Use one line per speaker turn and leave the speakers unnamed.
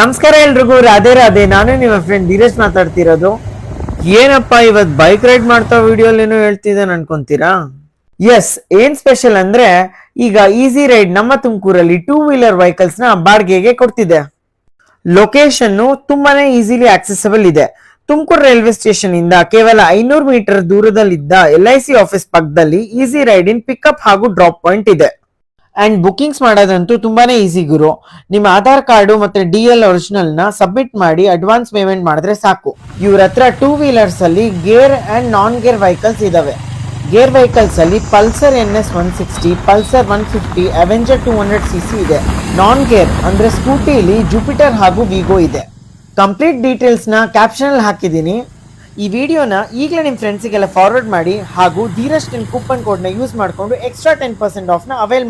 ನಮಸ್ಕಾರ ಎಲ್ರಿಗೂ, ರಾಧೆ ರಾಧೆ. ನಾನು ನಿಮ್ಮ ಫ್ರೆಂಡ್ ಧೀರಜ್ ಮಾತಾಡ್ತಿರೋದು. ಏನಪ್ಪ ಇವತ್ತು ಬೈಕ್ ರೈಡ್ ಮಾಡ್ತಾ ವಿಡಿಯೋಲಿ ಏನೋ ಹೇಳ್ತಿದ್ದಾನೆ ಅನ್ಕೊಂತೀರಾ? ಎಸ್, ಏನ್ ಸ್ಪೆಷಲ್ ಅಂದ್ರೆ ಈಗ ಈಸಿ ರೈಡ್ ನಮ್ಮ ತುಮಕೂರಲ್ಲಿ 2 ವೀಲರ್ ವೆಹಿಕಲ್ಸ್ ನ ಬಾಡಿಗೆಗೆ ಕೊಡ್ತಿದೆ. ಲೊಕೇಶನ್ ತುಂಬಾನೇ ಈಸಿಲಿ ಆಕ್ಸೆಸಿಬಲ್ ಇದೆ. ತುಮಕೂರು ರೈಲ್ವೆ ಸ್ಟೇಷನ್ ಇಂದ ಕೇವಲ 500 ಮೀಟರ್ ದೂರದಲ್ಲಿದ್ದ LIC ಆಫೀಸ್ ಪಕ್ಕದಲ್ಲಿ ಈಸಿ ರೈಡ್ ಇನ್ ಪಿಕಪ್ ಹಾಗೂ ಡ್ರಾಪ್ ಪಾಯಿಂಟ್ ಇದೆ. ಅಂಡ್ ಬುಕಿಂಗ್ಸ್ ಮಾಡೋದಂತೂ ತುಂಬಾನೇ ಈಸಿ ಗುರು. ನಿಮ್ಮ ಆಧಾರ್ ಕಾರ್ಡು ಮತ್ತೆ DL ಒರಿಜಿನಲ್ ನ ಸಬ್ಮಿಟ್ ಮಾಡಿ ಅಡ್ವಾನ್ಸ್ ಪೇಮೆಂಟ್ ಮಾಡಿದ್ರೆ ಸಾಕು. ಇವ್ರ ಹತ್ರ 2 ವೀಲರ್ಸ್ ಅಲ್ಲಿ gear and non gear vehicles ಇದಾವೆ. ಗೇರ್ ವೆಹಿಕಲ್ಸ್ ಅಲ್ಲಿ Pulsar NS 160, Pulsar 150, Avenger 200cc ಇದೆ. ನಾನ್ ಗೇರ್ ಅಂದ್ರೆ ಸ್ಕೂಟಿಲಿ ಜುಪಿಟರ್ ಹಾಗೂ ವಿಗೋ ಇದೆ. ಕಂಪ್ಲೀಟ್ ಡೀಟೇಲ್ಸ್ ನ ಕ್ಯಾಪ್ಷನ್ ಅಲ್ಲಿ ಹಾಕಿದ್ದೀನಿ. ಈ ವಿಡಿಯೋನ ಈಗಲೇ ನಿಮ್ಮ ಫ್ರೆಂಡ್ಸಿಗೆಲ್ಲ ಫಾರ್ವರ್ಡ್ ಮಾಡಿ ಹಾಗೂ ಧೀರಜ್ ಕೂಪನ್ ಕೋಡ್ ನ ಯೂಸ್ ಮಾಡಿಕೊಂಡು ಎಕ್ಸ್ಟ್ರಾ 10% ಆಫ್ ನ ಅವೈಲ್ ಮಾಡಿ.